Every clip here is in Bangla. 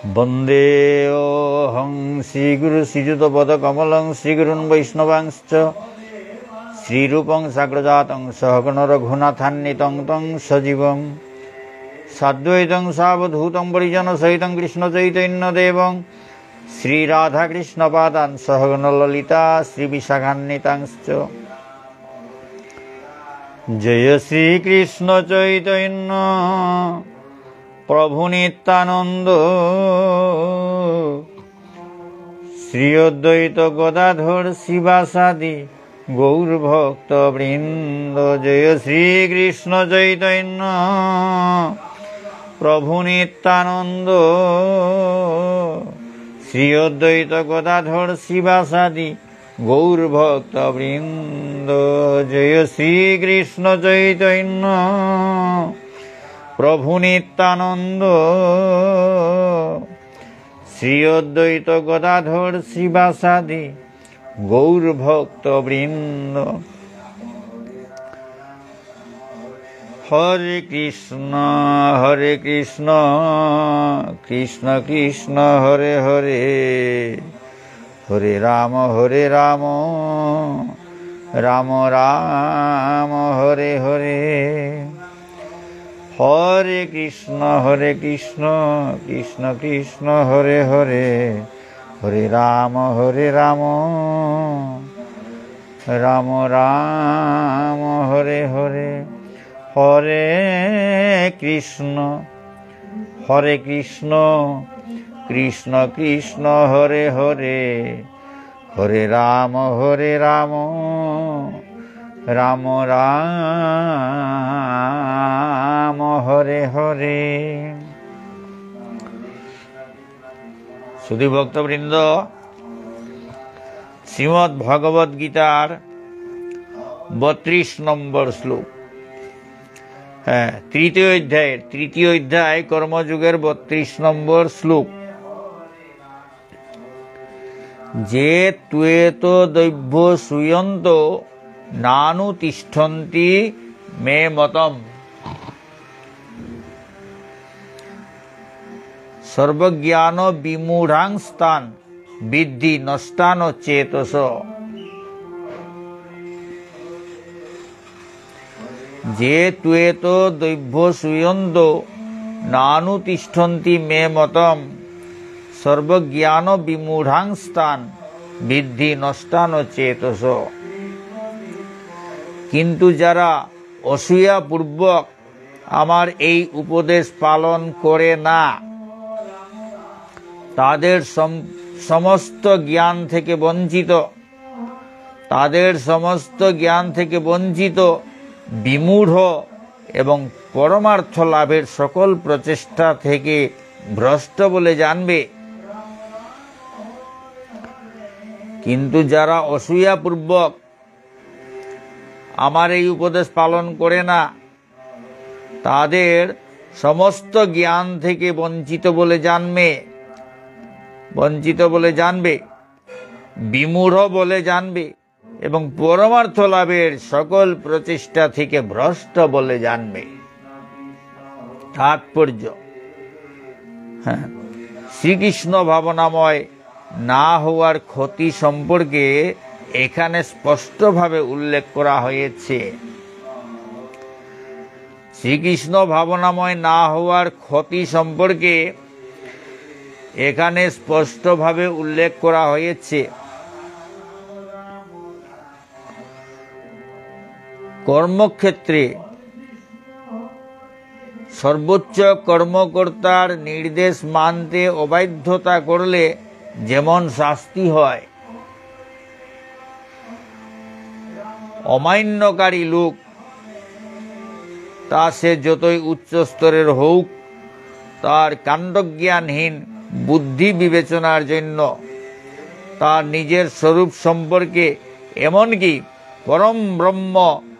वन्देऽहं श्रीगुरु श्रीयुतपदकमलं श्रीगुरुन् वैष्णवांश्च श्रीरूपं साग्रजातं सहगण रघुनाथान्वितं तं सजीवं साद्वैतं सावधूतं परिजनसहितं कृष्णचैतन्यदेवं श्रीराधाकृष्णपादान् सहगण ललिता श्रीविशाखान्वितांश्च। जय श्रीकृष्ण चैतन्य प्रभु नित्यानंद श्री अद्वैत गदाधर शिवासादि गौरभक्तवृंद। जय श्रीकृष्ण चैतन्य प्रभु नित्यानंद श्री अद्वैत गदाधर शिवासादि गौरभक्तवृंद। जय श्रीकृष्ण चैतन्य प्रभु नित्यानंद श्री अद्वैत गदाधर शिवासादि गौरभक्तवृंद। हरे कृष्ण कृष्ण कृष्ण हरे हरे, हरे राम राम राम हरे हरे। हरे कृष्ण कृष्ण कृष्ण हरे हरे, हरे राम राम राम हरे हरे। हरे कृष्ण कृष्ण कृष्ण हरे हरे, हरे राम राम राम हरे हरे। सुधी भक्तवृंद, श्रीमद् भगवद गीतार 32 नम्बर श्लोक, तृतीय अध्याय कर्मयुगेर 32 नम्बर श्लोक। जे त्वेतो दैभ्यो श्रूयन्तो नानुतिष्ठन्ति मे मतम्। सर्वज्ञान विमूढांस्तान् विद्धि नष्टान चेतस। जे त्वेतो दैभ्यो श्रूयन्तो नानुतिष्ठन्ति मे मतम्। सर्वज्ञान विमूढांस्तान् विद्धि नष्टान चेतस। किन्तु যারা অসূয়া পূর্বক আমার এই উপদেশ পালন করে না, তাদের সমস্ত জ্ঞান থেকে বঞ্চিত বিমূঢ় এবং পরমার্থ লাভের সকল প্রচেষ্টা থেকে ভ্রষ্ট বলে জানবে। কিন্তু যারা অসূয়া পূর্বক আমার এই উপদেশ পালন করে না, তাদের সমস্ত জ্ঞান থেকে বঞ্চিত বলে জানবে, বিমূঢ় বলে জানবে এবং পরমার্থ লাভের সকল প্রচেষ্টা থেকে ভ্রষ্ট বলে জানবে। তাৎপর্য, শ্রীকৃষ্ণ ভাবনাময় না হওয়ার ক্ষতি সম্পর্কে এখানে স্পষ্টভাবে উল্লেখ করা হয়েছে। শ্রীকৃষ্ণ ভাবনাময় না হওয়ার ক্ষতি সম্পর্কে এখানে স্পষ্টভাবে উল্লেখ করা হয়েছে। কর্মক্ষেত্রে সর্বোচ্চ কর্মকর্তার নির্দেশ মানতে অবাধ্যতা করলে যেমন শাস্তি হয়, অমান্যকারী লোক, তা সে যতই উচ্চ স্তরের হোক, তার কাণ্ডজ্ঞানহীন বুদ্ধি বিবেচনার জন্য তার নিজের স্বরূপ সম্পর্কে, এমনকি পরম ব্রহ্ম,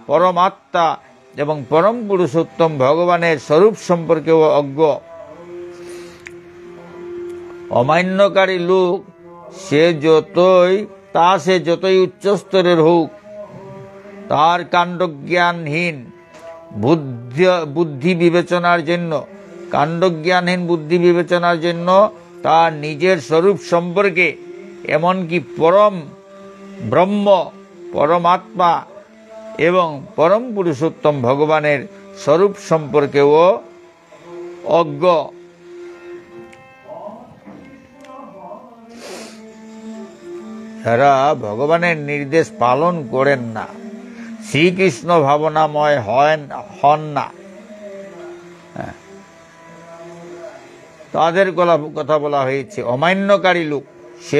পরমাত্মা এবং পরম পুরুষোত্তম ভগবানের স্বরূপ সম্পর্কেও অজ্ঞ। অমান্যকারী লোক সে যতই উচ্চ স্তরের হোক, তার কাণ্ডজ্ঞানহীন বুদ্ধি বিবেচনার জন্য তার নিজের স্বরূপ সম্পর্কে, এমনকি পরম ব্রহ্ম, পরমাত্মা এবং পরম পুরুষোত্তম ভগবানের স্বরূপ সম্পর্কেও অজ্ঞ। যারা ভগবানের নির্দেশ পালন করেন না, শ্রীকৃষ্ণ ভাবনাময় হন না, তাদের কথা বলা হয়েছে অমান্যকারী লোক। সে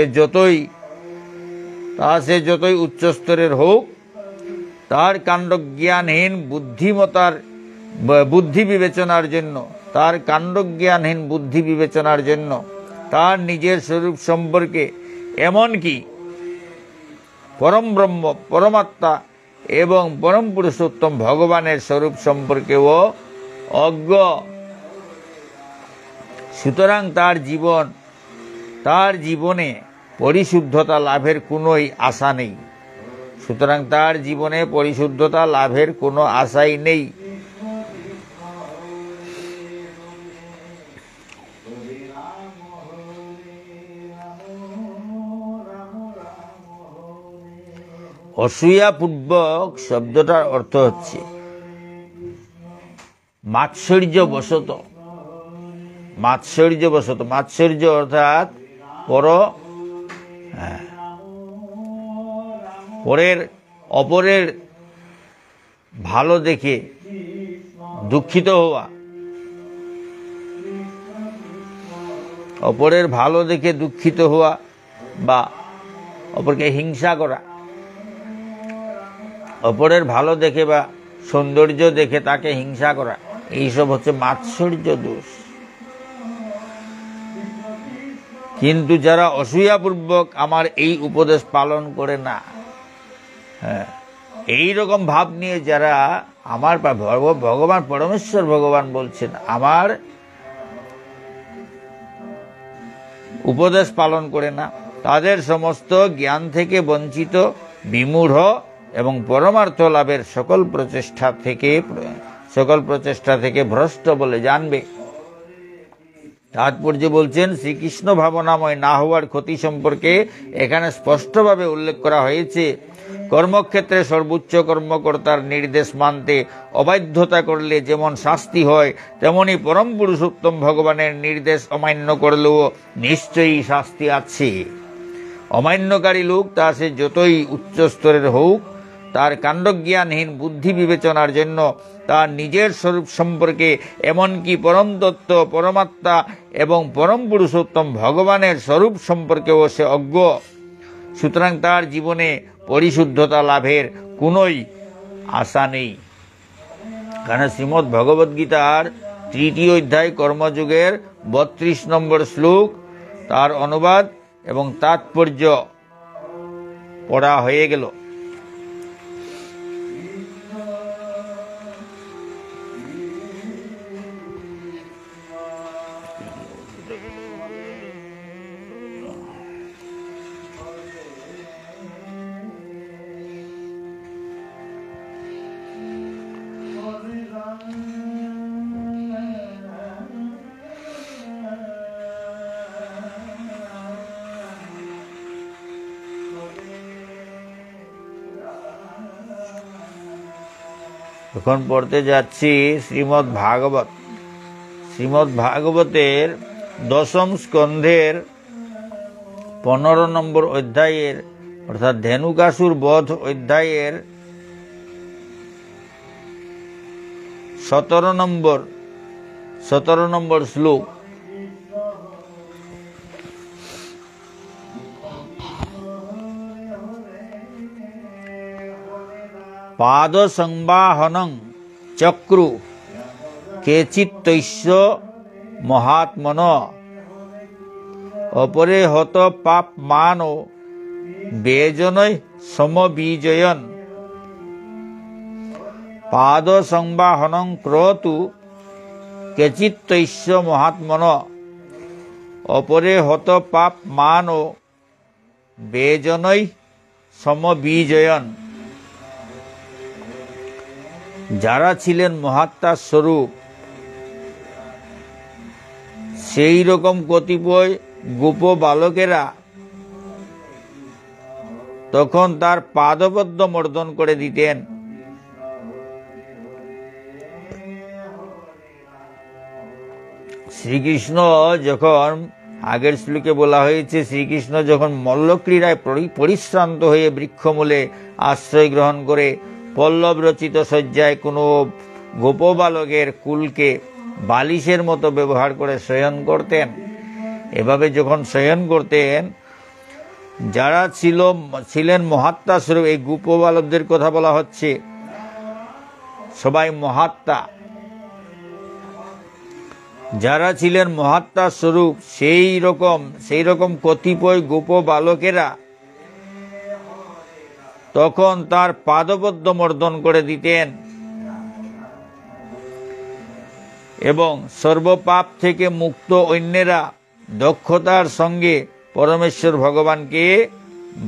যতই উচ্চ স্তরের হোক, তার কাণ্ডজ্ঞানহীন বুদ্ধি বিবেচনার জন্য, তার নিজের স্বরূপ সম্পর্কে, এমনকি পরম ব্রহ্ম, পরমাত্মা এবং পরম পুরুষোত্তম ভগবানের স্বরূপ সম্পর্কেও অজ্ঞ। সুতরাং তার জীবনে পরিশুদ্ধতা লাভের কোনোই আশা নেই। আশাই নেই। অসূয়াপূর্বক শব্দটার অর্থ হচ্ছে মাৎসর্যবশত। মাৎসর্য অর্থাৎ অপরের ভালো দেখে দুঃখিত হওয়া, বা অপরকে হিংসা করা, অপরের ভালো দেখে বা সৌন্দর্য দেখে তাকে হিংসা করা, এইসব হচ্ছে মাৎসর্য দোষ। কিন্তু যারা অসূয়াপূর্বক আমার এই উপদেশ পালন করে না, এই রকম ভাব নিয়ে যারা আমার ভগবান পরমেশ্বর ভগবান বলছেন আমার উপদেশ পালন করে না, তাদের সমস্ত জ্ঞান থেকে বঞ্চিত, বিমূঢ় এবং পরমার্থ লাভের সকল প্রচেষ্টা থেকে ভ্রষ্ট বলে জানবে। তাৎপর্য বলছেন, শ্রীকৃষ্ণ ভাবনাময় না হওয়ার ক্ষতি সম্পর্কে এখানে স্পষ্টভাবে উল্লেখ করা হয়েছে। কর্মক্ষেত্রে সর্বোচ্চ কর্মকর্তার নির্দেশ মানতে অবাধ্যতা করলে যেমন শাস্তি হয়, তেমনি পরম পুরুষোত্তম ভগবানের নির্দেশ অমান্য করলেও নিশ্চয়ই শাস্তি আছে। অমান্যকারী লোক, তা সে যতই উচ্চ স্তরের হোক, তার কাণ্ডজ্ঞানহীন বুদ্ধি বিবেচনার জন্য তার নিজের স্বরূপ সম্পর্কে, এমনকি পরম তত্ত্ব, পরমাত্মা এবং পরম পুরুষোত্তম ভগবানের স্বরূপ সম্পর্কেও সে অজ্ঞ। সুতরাং তার জীবনে পরিশুদ্ধতা লাভের কোনোই আশা নেই। কারণ শ্রীমদ্ ভগবদ গীতার 3টি অধ্যায় কর্মযোগের 32 নম্বর শ্লোক, তার অনুবাদ এবং তাৎপর্য পড়া হয়ে গেল। এখন পড়তে যাচ্ছি শ্রীমদ্ ভাগবতের 10ম স্কন্ধের 15 নম্বর অধ্যায়ের, অর্থাৎ ধেনুকাসুর বধ অধ্যায়ের 17 নম্বর শ্লোক। পাদ সংবাহনং চক্রু কেচিত্তৈস্য মহাত্মন অপরে হত পাপ মানো বেজনৈ সমবিজয়ন। পাদ সংবাহনং ক্রতু কেচিত্তৈস্য মহাত্মন অপরে হত পাপ মানো বেজনৈ সমবিজয়ন। যারা ছিলেন মহাত্মার স্বরূপ, সেই রকম কতিপয় গোপ বালকেরা তখন তার পাদপদ্ম মর্দন করে দিতেন। শ্রীকৃষ্ণ যখন, আগের শ্লোকে বলা হয়েছে, শ্রীকৃষ্ণ যখন মল্লক্রীড়ায় পরিশ্রান্ত হয়ে বৃক্ষমূলে আশ্রয় গ্রহণ করে পল্লব রচিত শয্যায় কোনো গোপবালকের কুলকে বালিশের মতো ব্যবহার করে শয়ন করতেন। এভাবে যখন শয়ন করতেন, যারা ছিলেন মহাত্মা স্বরূপ, এই গোপবালকদের কথা বলা হচ্ছে, সবাই মহাত্মা, যারা ছিলেন মহাত্মা স্বরূপ, সেই রকম কতিপয় গোপ বালকেরা তখন তার পাদপদ্ম মর্দন করে দিতেন এবং সর্বপাপ থেকে মুক্ত অন্যেরা দক্ষতার সঙ্গে পরমেশ্বর ভগবানকে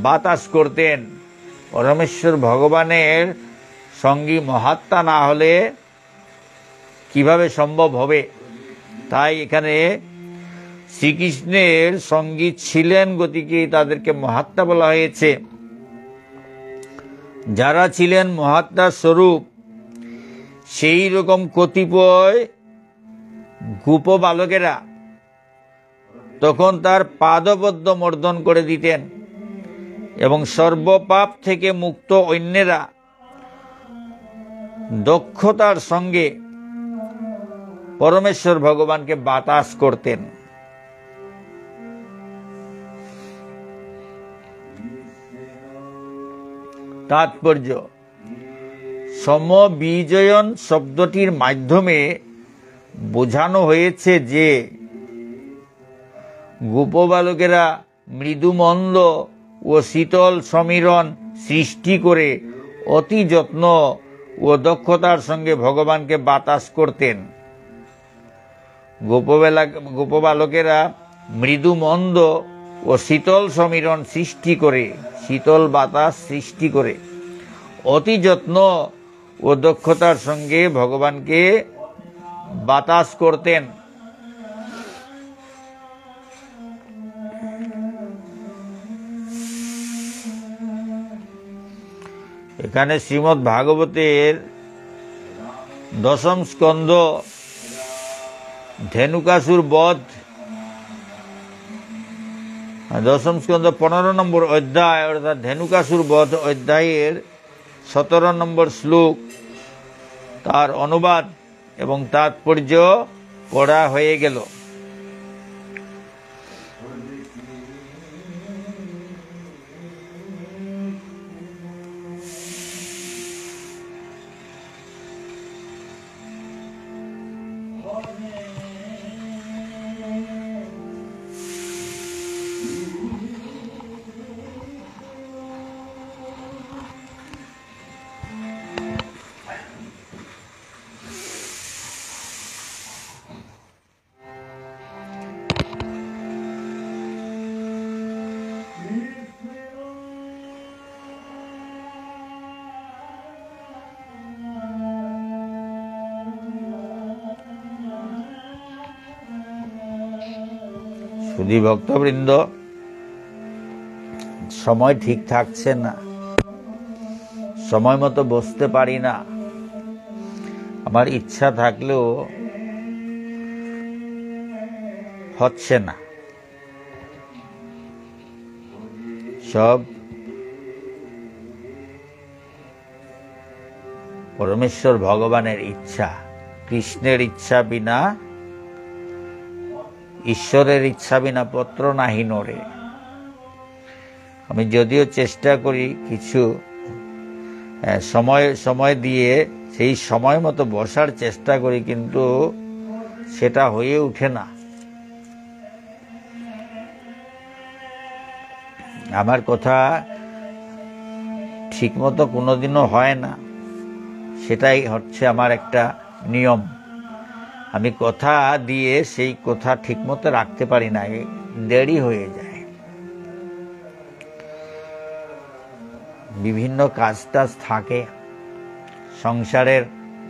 বাতাস করতেন। পরমেশ্বর ভগবানের সঙ্গী মহাত্মা না হলে কিভাবে সম্ভব হবে? তাই এখানে শ্রীকৃষ্ণের সঙ্গী ছিলেন গতিকে তাদেরকে মহাত্মা বলা হয়েছে। যারা ছিলেন মহাত্মা স্বরূপ, সেই রকম কতিপয় গোপ বালকেরা তখন তার পাদপদ্ম মর্দন করে দিতেন এবং সর্বপাপ থেকে মুক্ত অন্যেরা দক্ষতার সঙ্গে পরমেশ্বর ভগবানকে বাতাস করতেন। তাৎপর্য: সমবিজয়ন শব্দটির মাধ্যমে বোঝানো হয়েছে যে গোপবালকেরা মৃদুমন্দ ও শীতল সমীরণ সৃষ্টি করে অতি যত্ন ও দক্ষতার সঙ্গে ভগবানকে বাতাস করতেন। গোপবালকেরা মৃদুমন্দ ও শীতল সমীরণ সৃষ্টি করে, শীতল বাতাস সৃষ্টি করে অতি যত্ন ও দক্ষতার সঙ্গে ভগবানকে বাতাস করতেন। এখানে শ্রীমদ্ ভাগবতের দশম স্কন্ধ ধেনুকাসুর বধ, দশম স্কন্ধ 15 নম্বর অধ্যায়, অর্থাৎ ধেনুকাসুর বধ অধ্যায়ের 17 নম্বর শ্লোক, তার অনুবাদ এবং তাৎপর্য পড়া হয়ে গেল। সুধী ভক্তবৃন্দ, সময় ঠিক থাকছে না, সময় মতো বসতে পারি না। আমার ইচ্ছা থাকলেও হচ্ছে না। সব পরমেশ্বর ভগবানের ইচ্ছা। কৃষ্ণের ইচ্ছা বিনা, ঈশ্বরের ইচ্ছা বিনা পত্র নাহি নড়ে। আমি যদিও চেষ্টা করি কিছু সময় দিয়ে সেই সময় মতো বসার চেষ্টা করি, কিন্তু সেটা হয়ে ওঠে না। আমার কথা ঠিকমতো কোনোদিনও হয় না, সেটাই হচ্ছে আমার একটা নিয়ম। আমি কথা দিয়ে সেই কথা ঠিকমতো রাখতে পারি না, দেরি হয়ে যায়। বিভিন্ন কাজ টাজ থাকে, সংসারের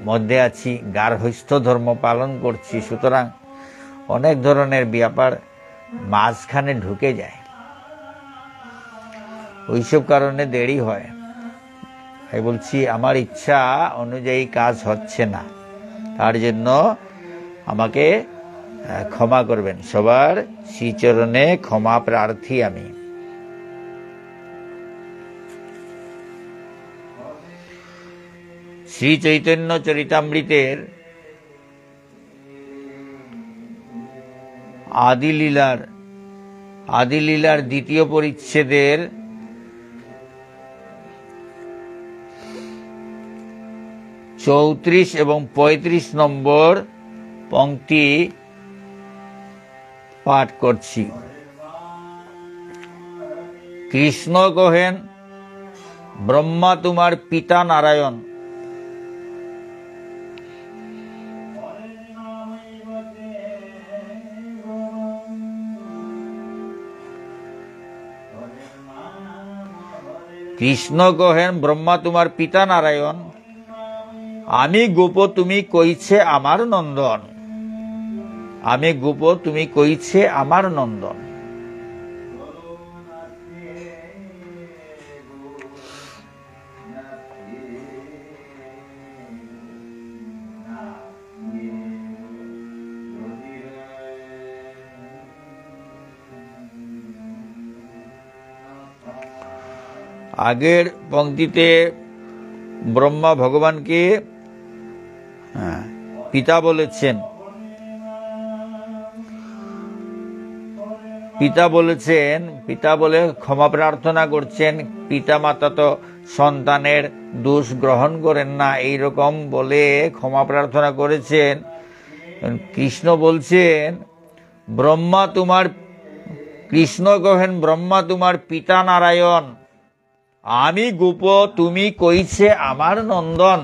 মধ্যে আছি, গার্হস্থ্য ধর্ম পালন করছি, সুতরাং অনেক ধরনের ব্যাপার মাঝখানে ঢুকে যায়, ওইসব কারণে দেরি হয়। আমি বলছি আমার ইচ্ছা অনুযায়ী কাজ হচ্ছে না, তার জন্য আমাকে ক্ষমা করবেন। সবার শ্রীচরণে ক্ষমা প্রার্থী আমি। শ্রী চৈতন্য চরিতামৃতের আদিলীলার দ্বিতীয় পরিচ্ছেদের 34 এবং 35 নম্বর পংক্তি পাঠ করছি। কৃষ্ণ কহেন, ব্রহ্মা তোমার পিতা নারায়ণ, কৃষ্ণ কহেন ব্রহ্মা তোমার পিতা নারায়ণ, আমি গোপ তুমি কইছে আমার নন্দন, আমি গোপ তুমি কইছে আমার নন্দন। আগের পংক্তিতে ব্রহ্মা ভগবানকে পিতা বলেছেন, পিতা বলে ক্ষমা প্রার্থনা করছেন। পিতা মাতা তো সন্তানের দোষ গ্রহণ করেন না, এইরকম বলে ক্ষমা প্রার্থনা করেছেন। কৃষ্ণ বলছেন কৃষ্ণ কহেন ব্রহ্মা তোমার পিতা নারায়ণ, আমি গোপ তুমি কইছে আমার নন্দন।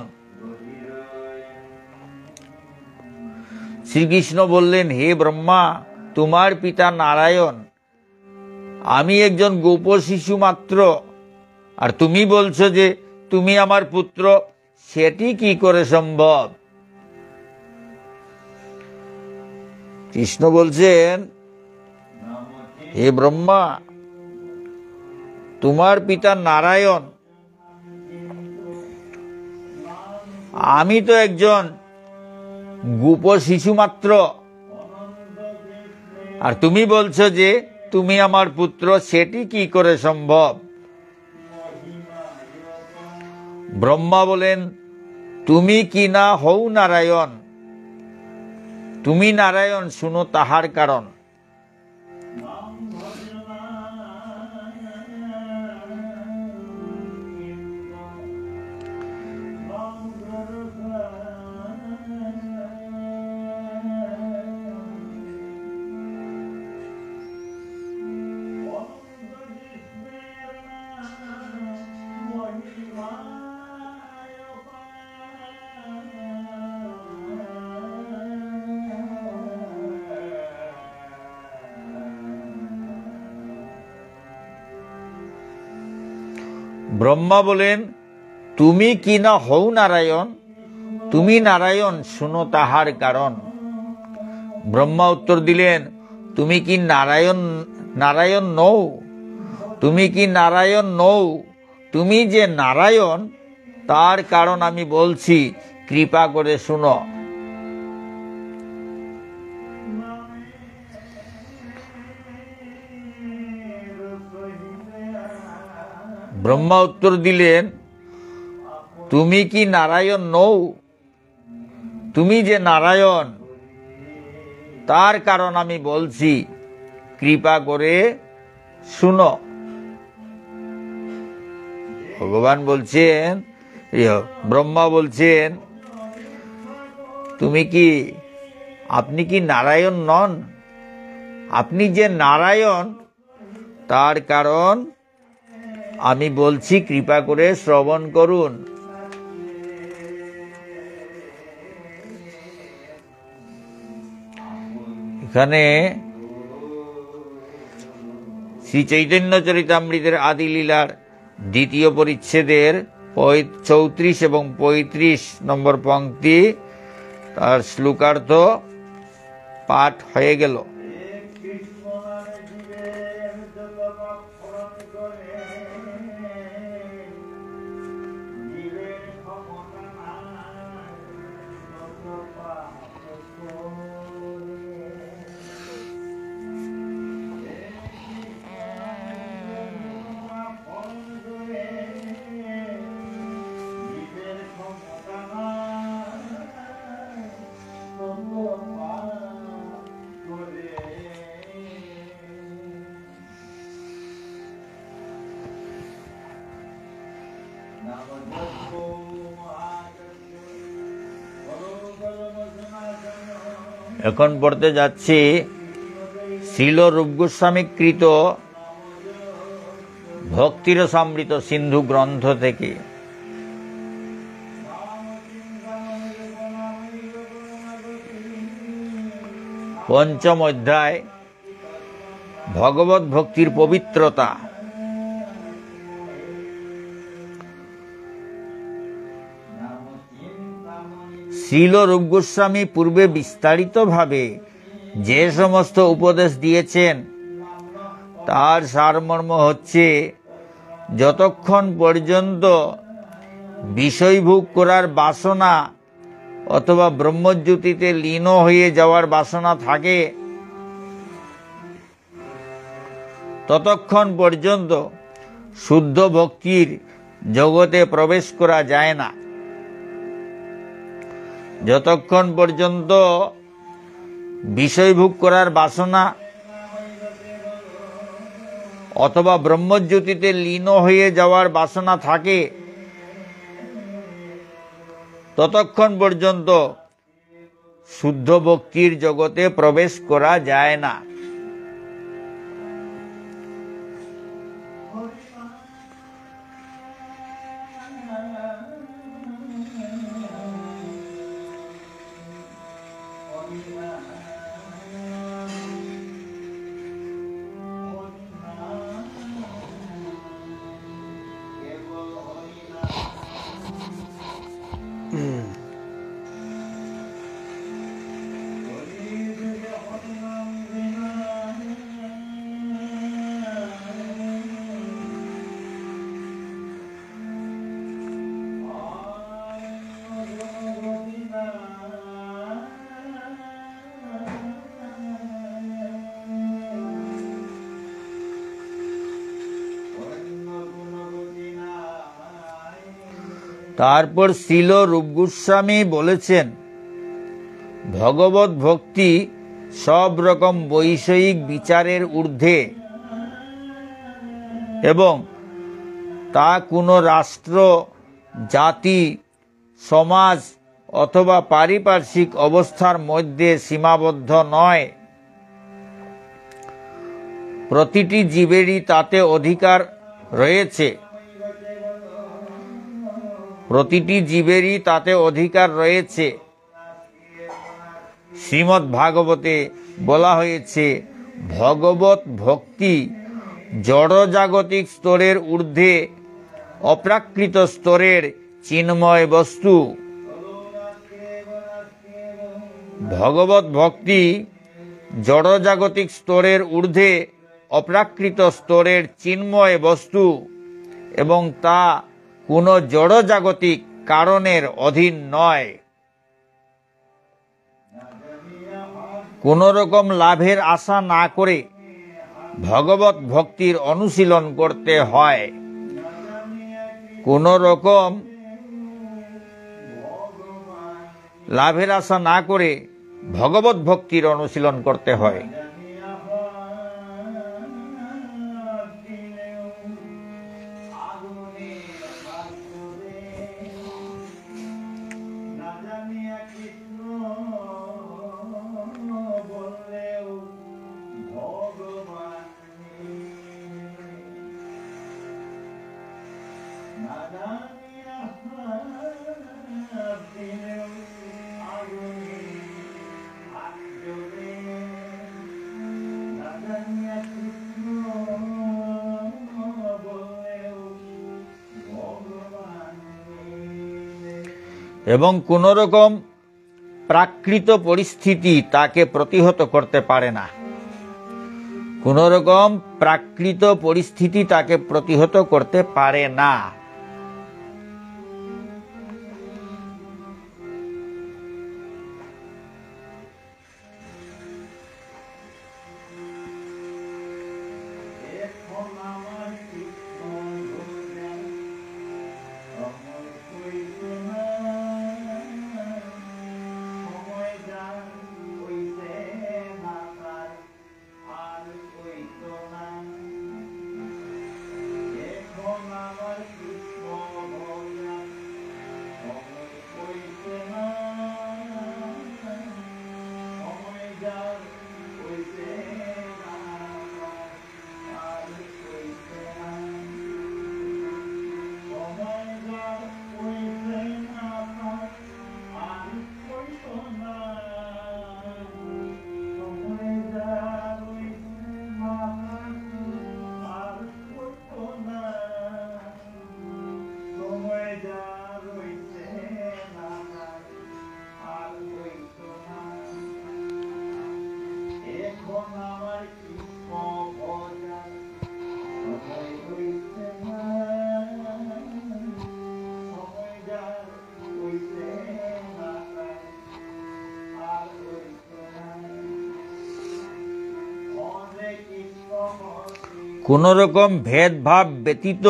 শ্রীকৃষ্ণ বললেন, হে ব্রহ্মা, তোমার পিতা নারায়ণ, আমি একজন গোপ শিশু মাত্র, আর তুমি বলছো যে তুমি আমার পুত্র, সেটি কি করে সম্ভব? কৃষ্ণ বলছেন, হে ব্রহ্মা, তোমার পিতা নারায়ণ, আমি তো একজন গোপ শিশু মাত্র, আর তুমি বলছো যে তুমি আমার পুত্র, সেটি কি করে সম্ভব? ব্রহ্মা বলেন, তুমি কি না হও নারায়ণ, তুমি নারায়ণ, শুনো তাহার কারণ। ব্রহ্মা বলেন, তুমি কি না হও নারায়ণ, তুমি নারায়ণ, শুনো তাহার কারণ। ব্রহ্মা উত্তর দিলেন, তুমি কি নারায়ণ নও? তুমি কি নারায়ণ নও? তুমি যে নারায়ণ, তার কারণ আমি বলছি, কৃপা করে শুনো। ব্রহ্মা উত্তর দিলেন, তুমি কি নারায়ণ নও? তুমি যে নারায়ণ, তার কারণ আমি বলছি, কৃপা করে শুনো। ভগবান বলছেন, ব্রহ্মা বলছেন, আপনি কি নারায়ণ নন? আপনি যে নারায়ণ, তার কারণ আমি বলছি, কৃপা করে শ্রবণ করুন। এখানে শ্রী চৈতন্য চরিতামৃতের আদিলীলার দ্বিতীয় পরিচ্ছেদের 34 এবং 35 নম্বর পংক্তি, তার শ্লোকার্থ পাঠ হয়ে গেল। এখন পড়তে যাচ্ছি শ্রীল রূপ গোস্বামী কৃত ভক্তিরসামৃত সিন্ধু গ্রন্থ থেকে। পঞ্চম অধ্যায়, ভগবত ভক্তির পবিত্রতা। শ্রীল রূপ গোস্বামী পূর্বে বিস্তারিতভাবে যে সমস্ত উপদেশ দিয়েছেন তার সারমর্ম হচ্ছে, যতক্ষণ পর্যন্ত বিষয়ভোগ করার বাসনা অথবা ব্রহ্মজ্যোতিতে লীন হয়ে যাওয়ার বাসনা থাকে, ততক্ষণ পর্যন্ত শুদ্ধ ভক্তির জগতে প্রবেশ করা যায় না। যতক্ষণ পর্যন্ত বিষয়ভোগ করার বাসনা অথবা ব্রহ্মজ্যোতিতে লীন হয়ে যাওয়ার বাসনা থাকে, ততক্ষণ পর্যন্ত শুদ্ধ ভক্তির জগতে প্রবেশ করা যায় না। তারপর শ্রীল রূপ গোস্বামী বলেছেন, ভগবত ভক্তি সব রকম বৈষয়িক বিচারের ঊর্ধ্বে এবং তা কোনো রাষ্ট্র, জাতি, সমাজ অথবা পারিপার্শ্বিক অবস্থার মধ্যে সীমাবদ্ধ নয়। প্রতিটি জীবেরই তাতে অধিকার রয়েছে। প্রতিটি জীবেরই তাতে অধিকার রয়েছে। শ্রীমদ্ ভাগবতে বলা হয়েছে, ভগবত ভক্তি জড়জাগতিক স্তরের ঊর্ধ্বে অপ্রাকৃত স্তরের চিন্ময় বস্তু। ভগবত ভক্তি জড়জাগতিক স্তরের ঊর্ধ্বে অপ্রাকৃত স্তরের চিন্ময় বস্তু এবং তা কোনো জড়জাগতিক কারণের অধীন নয়। কোন রকম লাভের আশা না করে ভগবত ভক্তির অনুশীলন করতে হয়। কোন রকম লাভের আশা না করে ভগবত ভক্তির অনুশীলন করতে হয়। এবং কোন রকম প্রাকৃত পরিস্থিতি তাকে প্রতিহত করতে পারে না। কোন রকম প্রাকৃত পরিস্থিতি তাকে প্রতিহত করতে পারে না। আমার কোন রকম ভেদভাব ব্যতীত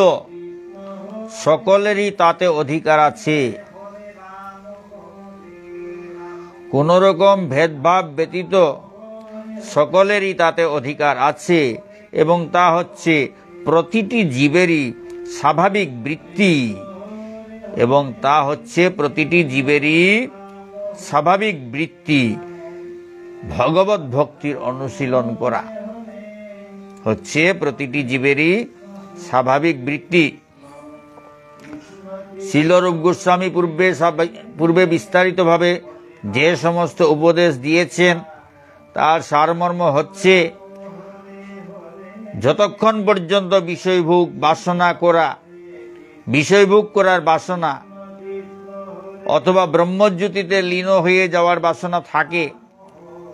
সকলেরই তাতে অধিকার আছে। কোন রকম ভেদভাব ব্যতীত সকলেরই তাতে অধিকার আছে এবং তা হচ্ছে প্রতিটি জীবেরই স্বাভাবিক বৃত্তি, এবং তা হচ্ছে প্রতিটি জীবেরই স্বাভাবিক বৃত্তি। ভগবত ভক্তির অনুশীলন করা হচ্ছে প্রতিটি জীবেরই স্বাভাবিক বৃত্তি। শিলরূপ গোস্বামী পূর্বে বিস্তারিতভাবে যে সমস্ত উপদেশ দিয়েছেন তার সারমর্ম হচ্ছে, যতক্ষণ পর্যন্ত বিষয়ভোগ করার বাসনা অথবা ব্রহ্মজ্যোতিতে লীন হয়ে যাওয়ার বাসনা থাকে,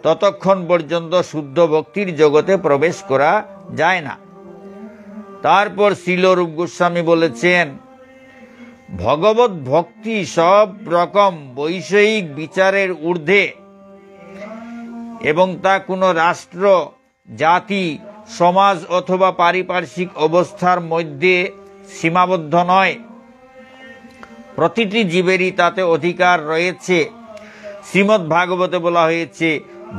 ততক্ষণ পর্যন্ত শুদ্ধ ভক্তির জগতে প্রবেশ করা যায় না। তারপর শিলরূপ গোস্বামী বলেছেন, ভগবত ভক্তি সব রকম বৈষয়িক বিচারের ঊর্ধ্বে এবং তা কোনো রাষ্ট্র, জাতি, সমাজ অথবা পারিপার্শ্বিক অবস্থার মধ্যে সীমাবদ্ধ নয়। প্রতিটি জীবেরই তাতে অধিকার রয়েছে। শ্রীমদ্ ভাগবতে বলা হয়েছে,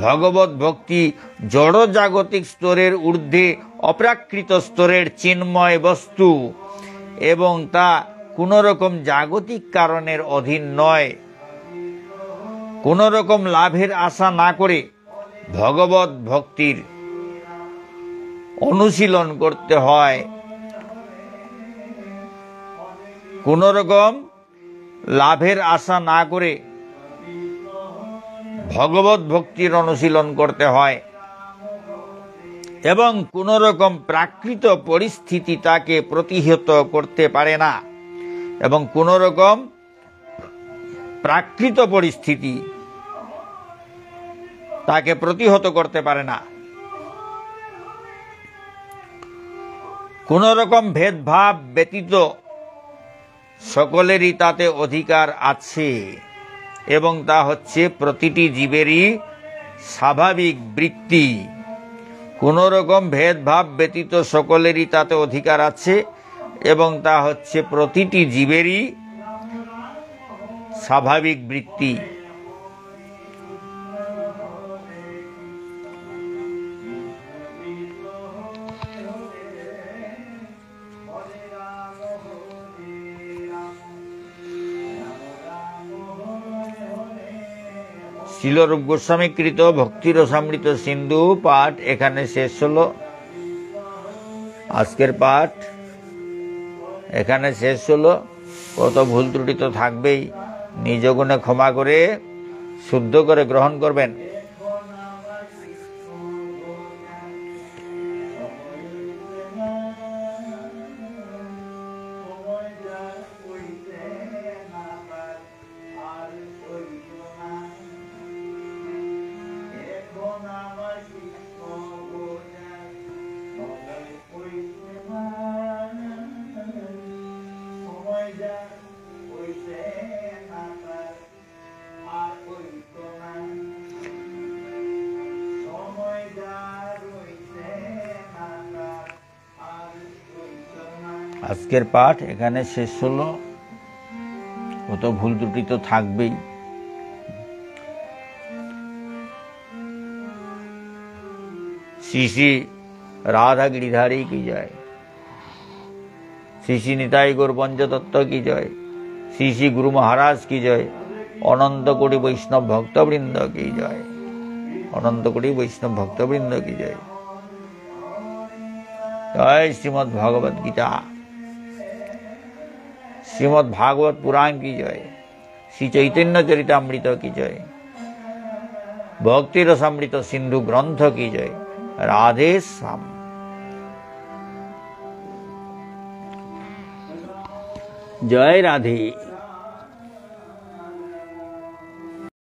ভগবত ভক্তি জড় জাগতিক স্তরের ঊর্ধ্বে অপ্রাকৃত স্তরের চিন্ময় বস্তু এবং তা কোন রকম জাগতিক কারণের অধীন নয়। কোন রকম লাভের আশা না করে ভগবত ভক্তির অনুশীলন করতে হয়। কোন রকম লাভের আশা না করে ভগবত ভক্তির অনুশীলন করতে হয় এবং কোন রকম প্রাকৃত পরিস্থিতি তাকে প্রতিহত করতে পারে না, এবং কোন রকম প্রাকৃত পরিস্থিতি তাকে প্রতিহত করতে পারে না। কোন রকম ভেদভাব ব্যতীত সকলেরই তাতে অধিকার আছে এবং তা হচ্ছে প্রতিটি জীবেরই স্বাভাবিক বৃত্তি। কোন রকম ভেদভাব ব্যতীত সকলেরই তাতে অধিকার আছে এবং তা হচ্ছে প্রতিটি জীবেরই স্বাভাবিক বৃত্তি। শিলরূপ গোস্বামী কৃত ভক্তি রসামৃত সিন্ধু পাঠ এখানে শেষ হলো। আজকের পাঠ এখানে শেষ হলো। কত ভুল ত্রুটি তো থাকবেই, নিজ গুণে ক্ষমা করে শুদ্ধ করে গ্রহণ করবেন। আজকের পাঠ এখানে শেষ হলো। কত ভুল ত্রুটি তো থাকবেই। শ্রী শ্রী রাধা গিরিধারী কি জয়, শ্রী শ্রী নিতাই গৌর পঞ্চতত্ত্ব কি জয়, শ্রী শ্রী গুরু মহারাজ কি জয়, অনন্ত কোটি বৈষ্ণব ভক্তবৃন্দ কি জয়, অনন্ত কোটি বৈষ্ণব ভক্তবৃন্দ কি জয়। জয় শ্রীমদ্ ভগবদ গীতা, শ্রীমদ্ ভাগবত পুরাণ কি জয়, শ্রী চৈতন্য চরিতামৃত কি জয়, ভক্তি রসামৃত সিন্ধু গ্রন্থ কি জয়। রাধে শ্যাম। জয় রাধে।